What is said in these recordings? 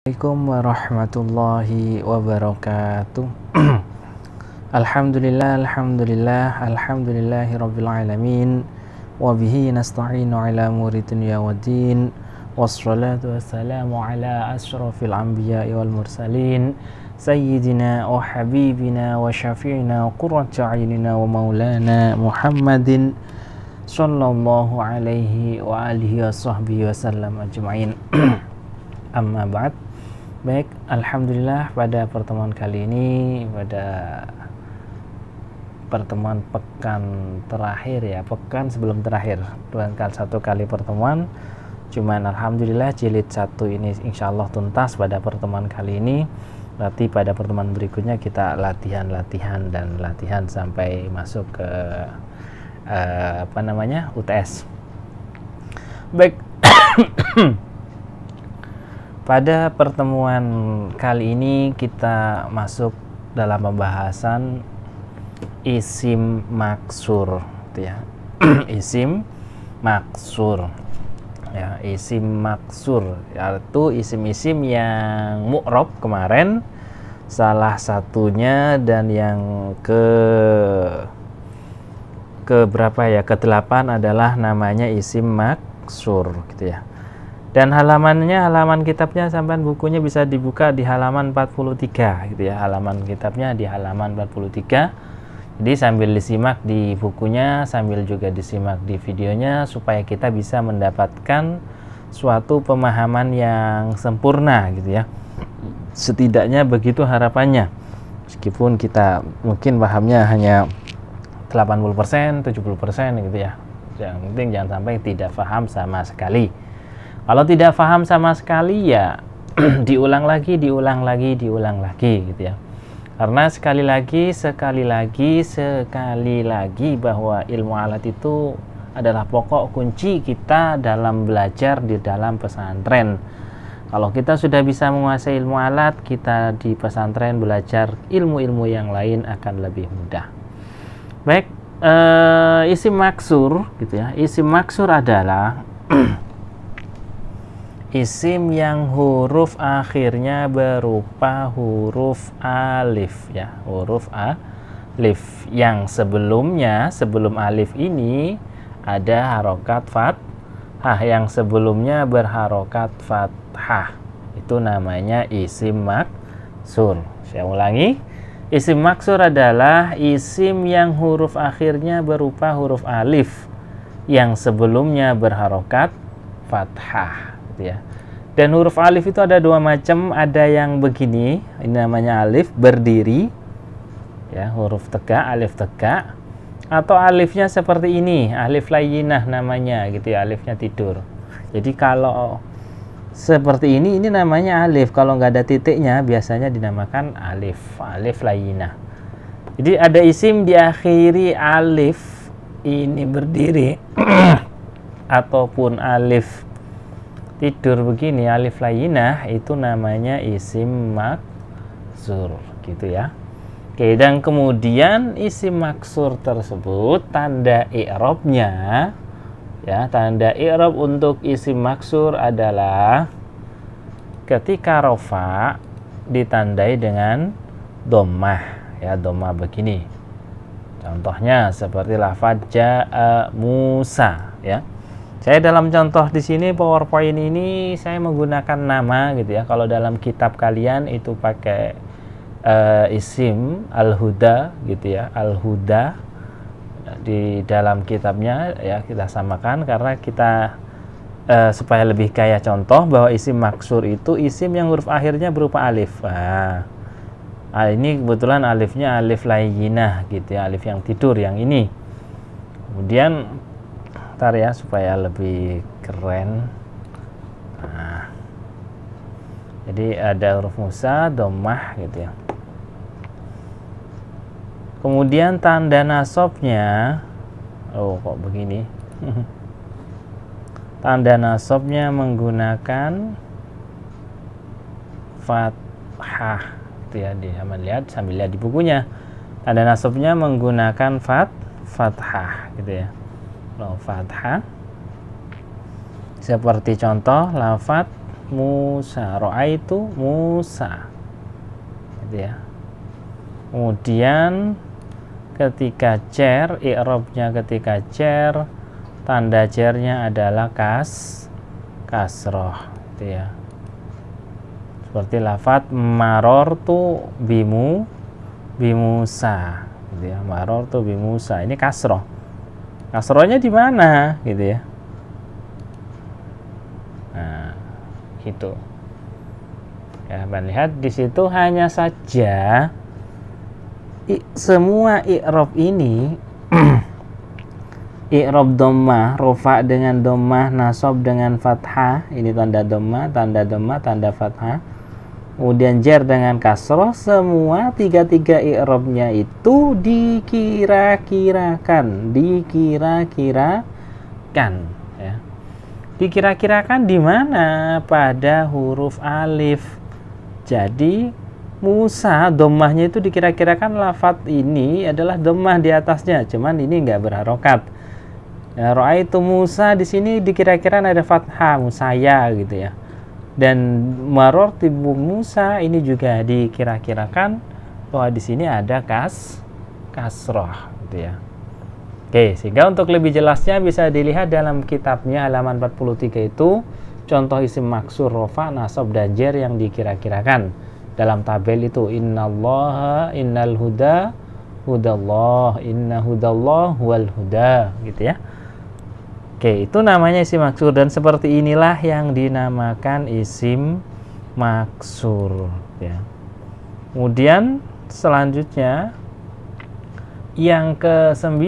Assalamualaikum warahmatullahi wabarakatuh. Alhamdulillahi rabbil alamin. Wabihi nasta'inu ala umuri dunya waddin. Wassalatu wassalamu ala asyrafil anbiya'i wal mursalin, sayyidina wa habibina wa syafi'ina wa qurratu a'yunina wa maulana Muhammadin sallallahu alaihi wa alihi wa sahbihi wa sallam ajma'in. Amma ba'd. Baik, alhamdulillah pada pertemuan kali ini, pada pertemuan pekan terakhir ya, pekan sebelum terakhir, satu kali pertemuan. Cuman alhamdulillah jilid 1 ini insyaallah tuntas pada pertemuan kali ini. Nanti pada pertemuan berikutnya kita latihan sampai masuk ke UTS. Baik. Pada pertemuan kali ini kita masuk dalam pembahasan isim maksur, ya. Isim maksur, ya. Isim maksur yaitu isim-isim yang mu'rab kemarin salah satunya, dan yang ke berapa ya, ke-8 adalah namanya isim maksur, gitu ya. Dan halaman kitabnya sampai bukunya bisa dibuka di halaman 43 gitu ya. Halaman kitabnya di halaman 43. Jadi sambil disimak di bukunya, sambil juga disimak di videonya, supaya kita bisa mendapatkan suatu pemahaman yang sempurna gitu ya. Setidaknya begitu harapannya. Meskipun kita mungkin pahamnya hanya 80%, 70% gitu ya. Yang penting jangan sampai tidak paham sama sekali. Kalau tidak paham sama sekali ya diulang lagi gitu ya. Karena sekali lagi bahwa ilmu alat itu adalah pokok kunci kita dalam belajar di dalam pesantren. Kalau kita sudah bisa menguasai ilmu alat, kita di pesantren belajar ilmu-ilmu yang lain akan lebih mudah. Baik, isim maksur gitu ya. Isim maksur adalah isim yang huruf akhirnya berupa huruf alif ya, huruf alif yang sebelumnya, sebelum alif ini ada harokat fathah, yang sebelumnya berharokat fathah. Itu namanya isim maksur. Saya ulangi, isim maksur adalah isim yang huruf akhirnya berupa huruf alif yang sebelumnya berharokat fathah. Ya. Dan huruf alif itu ada dua macam, ada yang begini, ini namanya alif berdiri ya, huruf tegak, alif tegak, atau alifnya seperti ini, alif layyinah namanya gitu ya, alifnya tidur. Jadi kalau seperti ini namanya alif, kalau nggak ada titiknya biasanya dinamakan alif layyinah. Jadi ada isim diakhiri alif ini berdiri ataupun alif tidur begini, alif layyinah, itu namanya isim maksur gitu ya. Oke, dan kemudian isim maksur tersebut tanda i'rabnya ya, tanda i'rab untuk isim maksur adalah ketika rafa ditandai dengan dhammah ya, dhammah begini. Contohnya seperti lafaz ja'a Musa ya. Saya dalam contoh di sini PowerPoint ini saya menggunakan nama gitu ya. Kalau dalam kitab kalian itu pakai isim al-huda gitu ya, al-huda di dalam kitabnya ya, kita samakan karena kita supaya lebih kaya contoh bahwa isim maksur itu isim yang huruf akhirnya berupa alif. Nah, ini kebetulan alifnya alif layyinah gitu ya, alif yang tidur yang ini. Kemudian ya supaya lebih keren. Nah, jadi ada huruf Musa, dhammah gitu ya. Kemudian tanda nasabnya, kok begini? Tanda nasabnya menggunakan fathah gitu ya. Sambil lihat di bukunya. Tanda nasabnya menggunakan fathah gitu ya. Fathah seperti contoh lafaz Musa, ra'aitu Musa, gitu ya. Kemudian ketika jar, i'rabnya ketika jar, tanda jarnya adalah kasroh, gitu ya. Seperti lafadz marortu bimusa, gitu ya. Marortu bimusa, ini kasroh. Kasrohnya di mana, gitu ya. Nah, gitu. Ya, lihat di situ hanya saja semua i'rab ini i'rab dhammah, rofa dengan dhammah, nasab dengan fathah, ini tanda dhammah, tanda fathah. Kemudian jar dengan kasroh, semua tiga-tiga i'rabnya itu dikira-kirakan ya. Dikira-kirakan di mana? Pada huruf alif. Jadi Musa, dhammahnya itu dikira-kirakan lafadz ini adalah dhammah di atasnya, cuman ini enggak berharokat. Ya, ra'aitu Musa di sini dikira-kirakan ada fathah, musaya, gitu ya. Dan marortu Musa ini juga dikira-kirakan bahwa di sini ada kasroh, gitu ya. Oke, sehingga untuk lebih jelasnya bisa dilihat dalam kitabnya halaman 43 itu contoh isim maksur, rofa, nasab, dan jar yang dikira-kirakan. Dalam tabel itu innallaha, innal huda, hudallah, inna hudallah wal huda, gitu ya. Oke, itu namanya isim maksur, dan seperti inilah yang dinamakan isim maksur, ya. Kemudian selanjutnya yang ke-9,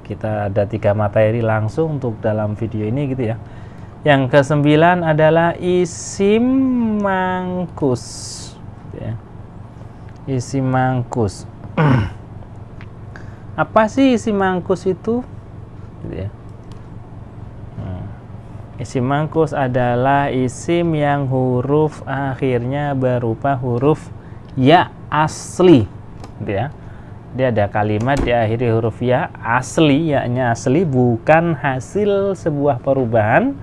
kita ada 3 materi langsung untuk dalam video ini, gitu ya. Yang ke-9 adalah isim mangkus, ya. Isim mangkus. Apa sih isim mangkus itu? Gitu ya. Isim mangkus adalah isim yang huruf akhirnya berupa huruf ya asli, gitu ya. Dia ada kalimat diakhiri huruf ya asli, ya-nya asli, bukan hasil sebuah perubahan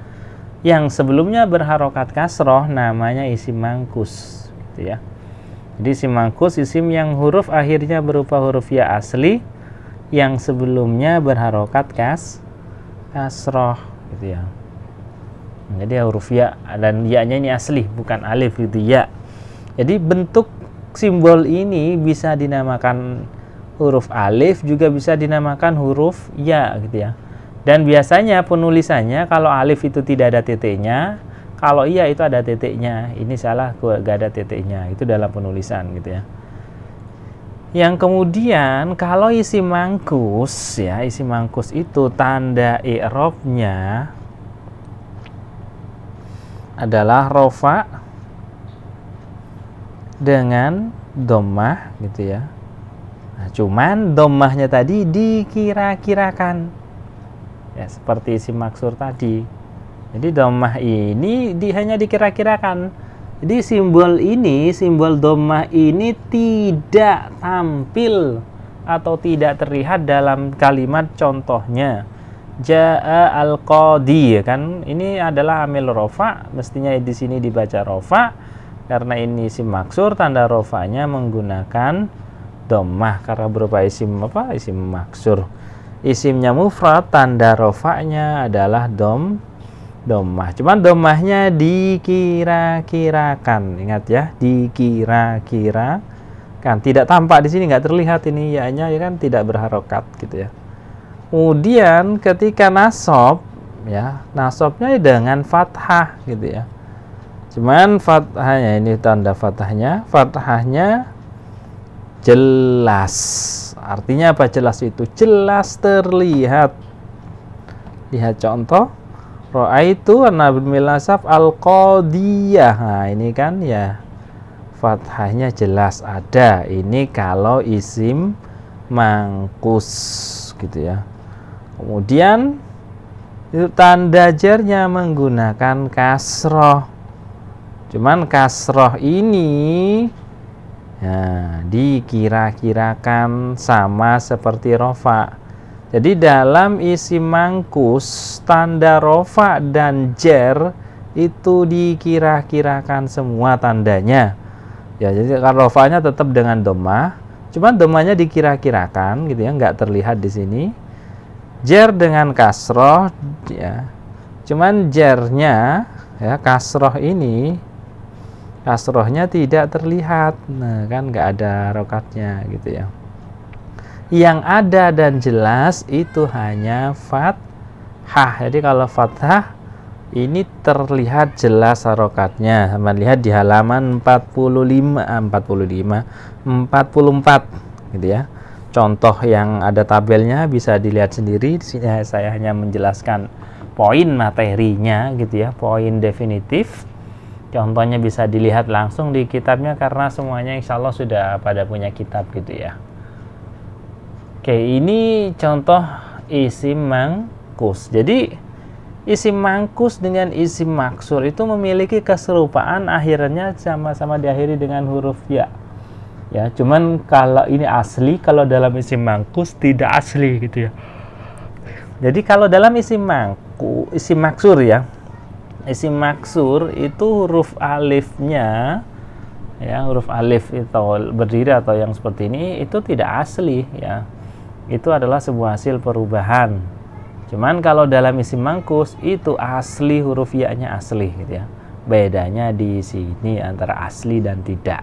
yang sebelumnya berharokat kasroh, namanya isim mangkus, gitu ya. Jadi isim mangkus isim yang huruf akhirnya berupa huruf ya asli yang sebelumnya berharokat kasroh, gitu ya. Jadi huruf ya, dan ya-nya ini asli, bukan alif, gitu ya. Jadi bentuk simbol ini bisa dinamakan huruf alif, juga bisa dinamakan huruf ya, gitu ya. Dan biasanya penulisannya kalau alif itu tidak ada titiknya, kalau iya itu ada titiknya. Ini salah, gak ada titiknya. Itu dalam penulisan, gitu ya. Yang kemudian kalau isim mangkus, ya, isim mangkus itu tanda i'rabnya adalah rofa dengan dhammah, gitu ya. Nah, cuman dhammahnya tadi dikira-kirakan, ya, seperti isim maksur tadi. Jadi dhammah ini hanya dikira-kirakan. Jadi simbol ini, simbol dhammah ini tidak tampil atau tidak terlihat dalam kalimat contohnya. Ja'a al-qadi, kan ini adalah amil rofa, mestinya di sini dibaca rofa karena ini isim maksur, tanda rofanya menggunakan dhammah karena berupa isim apa? Isim maksur. Isimnya mufrad, tanda rofanya adalah dhammah. Cuman dhammahnya dikira-kirakan. Ingat ya, dikira-kirakan. Tidak tampak di sini, nggak terlihat ini ya-nya, ya kan, tidak berharokat, gitu ya. Kemudian ketika nasab, ya, nasabnya dengan fathah, gitu ya. Cuman fathahnya ini tanda fathahnya jelas. Artinya apa jelas itu? Jelas terlihat. Lihat contoh. Ra'aitu an-nabil milasaf al-qadiyah. Nah, ini kan ya fathahnya jelas ada. Ini kalau isim mangkus, gitu ya. Kemudian itu tanda jarnya menggunakan kasroh. Cuman kasroh ini ya, dikira-kirakan sama seperti rofa. Jadi dalam isim mangkus tanda rofa dan jar itu dikira-kirakan semua tandanya. Ya, jadi kalau rofanya tetap dengan dhammah, cuman dhammahnya dikira-kirakan gitu ya, nggak terlihat di sini. Jer dengan kasroh ya. Cuman jernya ya, kasroh ini kasrohnya tidak terlihat. Nah, kan nggak ada rokatnya gitu ya. Yang ada dan jelas itu hanya fathah. Jadi kalau fathah ini terlihat jelas harokatnya. Sama lihat di halaman 44 gitu ya. Contoh yang ada tabelnya bisa dilihat sendiri. Di sini saya hanya menjelaskan poin materinya gitu ya, poin definitif. Contohnya bisa dilihat langsung di kitabnya karena semuanya insya Allah sudah pada punya kitab gitu ya. Oke, ini contoh isim mangkus. Jadi isim mangkus dengan isim maksur itu memiliki keserupaan, akhirnya sama-sama diakhiri dengan huruf ya. Ya, cuman kalau ini asli, kalau dalam isim mangkus tidak asli gitu ya. Jadi kalau dalam isim maksur ya, isim maksur itu huruf alifnya ya, huruf alif itu berdiri atau yang seperti ini itu tidak asli ya. Itu adalah sebuah hasil perubahan. Cuman kalau dalam isim mangkus itu asli, huruf ya-nya asli gitu ya. Bedanya di sini antara asli dan tidak.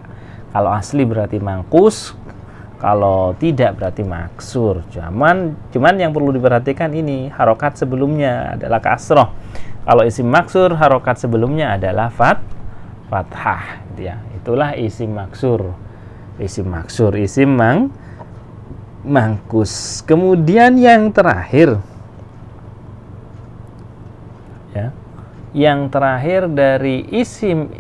Kalau asli berarti mangkus, kalau tidak berarti maksur. Cuman yang perlu diperhatikan ini harokat sebelumnya adalah kasroh. Kalau isim maksur harokat sebelumnya adalah fathah gitu ya. Itulah isim maksur. Isim maksur, isim mangkus. Kemudian yang terakhir ya. Yang terakhir dari isim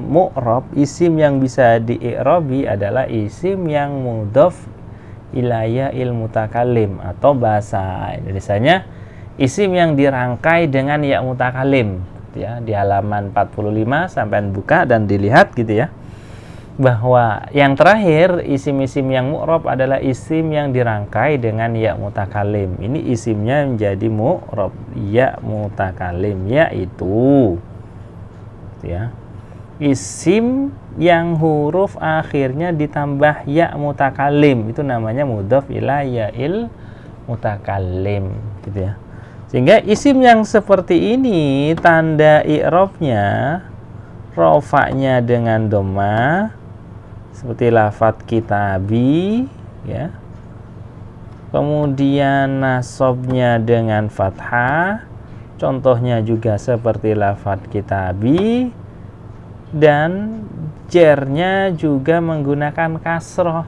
mu'rab, isim yang bisa di-i'rabi adalah isim yang mudhof ila ya'il mutakallim, atau bahasa Indonesianya isim yang dirangkai dengan ya mutakallim ya. Di halaman 45 sampai buka dan dilihat gitu ya, bahwa yang terakhir isim-isim yang mu'rab adalah isim yang dirangkai dengan ya mutakallim. Ini isimnya menjadi mu'rab ya mutakallim, yaitu ya isim yang huruf akhirnya ditambah ya mutakallim, itu namanya mudhof ila ya'il mutakallim gitu ya. Sehingga isim yang seperti ini tanda i'rabnya rofa'nya dengan dhammah seperti lafadz kitabi ya. Kemudian nasabnya dengan fathah, contohnya juga seperti lafadz kitabi, dan jernya juga menggunakan kasroh,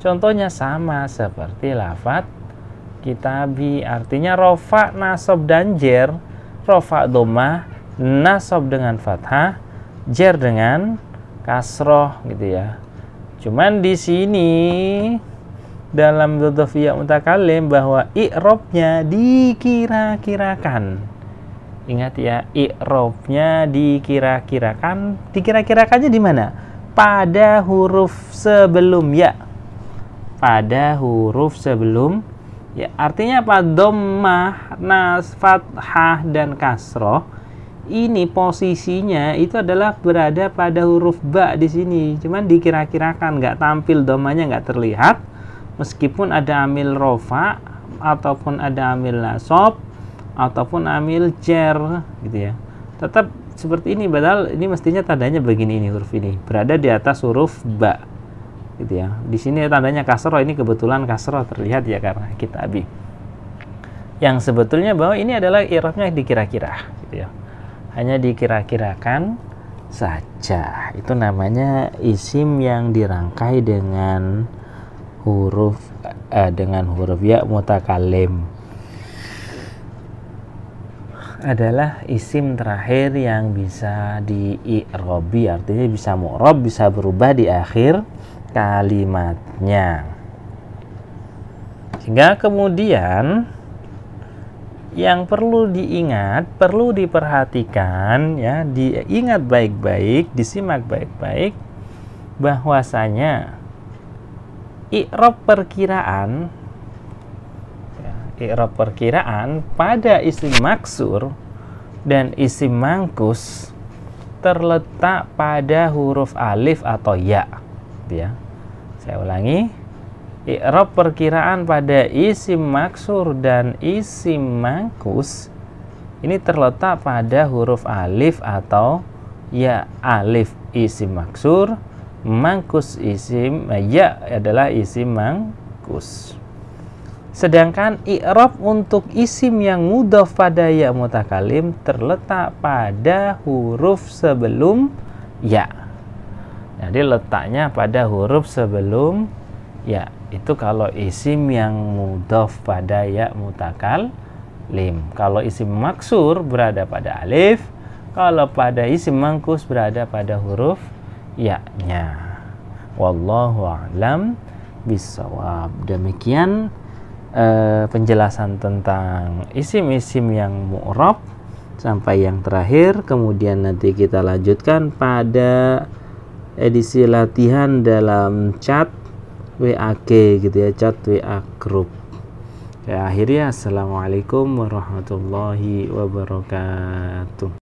contohnya sama seperti lafadz kitabi. Artinya rofa, nasab dan jer, rofa dhammah, nasab dengan fathah, jer dengan kasroh gitu ya. Cuman di sini dalam mudhof ya mutakallim bahwa i'rabnya dikira-kirakan. Ingat ya, i'rabnya dikira-kirakan. Dikira-kirakannya di mana? Pada huruf sebelum ya. Pada huruf sebelum ya. Artinya apa? Dhammah, nas, fathah dan kasroh ini posisinya itu adalah berada pada huruf ba di sini. Cuman dikira-kirakan, nggak tampil, dhammahnya nggak terlihat, meskipun ada amil rofa ataupun ada amil nasab ataupun amil jer gitu ya. Tetap seperti ini, padahal ini mestinya tandanya begini, ini huruf ini berada di atas huruf ba gitu ya. Di sini tandanya kasroh, ini kebetulan kasroh terlihat ya karena kitabi. Yang sebetulnya bahwa ini adalah i'rabnya dikira-kira gitu ya. Hanya dikira-kirakan saja. Itu namanya isim yang dirangkai dengan huruf ya mutakallim. Adalah isim terakhir yang bisa di-i'rabi, artinya bisa mu'rab, bisa berubah di akhir kalimatnya. Sehingga kemudian yang perlu diingat, perlu diperhatikan ya, diingat baik-baik, disimak baik-baik, bahwasanya i'rab perkiraan ya, i'rab perkiraan pada isim maksur dan isim mangkus terletak pada huruf alif atau ya. Ya. Saya ulangi. I'rab perkiraan pada isim maksur dan isim mangkus ini terletak pada huruf alif atau ya. Alif isim maksur, mangkus isim, ya adalah isim mangkus. Sedangkan i'rab untuk isim yang mudhaf pada ya mutakalim terletak pada huruf sebelum ya. Jadi letaknya pada huruf sebelum ya. Itu kalau isim yang mudhaf pada ya mutakalim. Kalau isim maksur berada pada alif, kalau pada isim mangkus berada pada huruf ya-nya. Wallahu a'lam bishawab. Demikian penjelasan tentang isim-isim yang mu'rab sampai yang terakhir. Kemudian nanti kita lanjutkan pada edisi latihan dalam chat WA-G gitu ya, chat WA group. Ya, akhirnya assalamualaikum warahmatullahi wabarakatuh.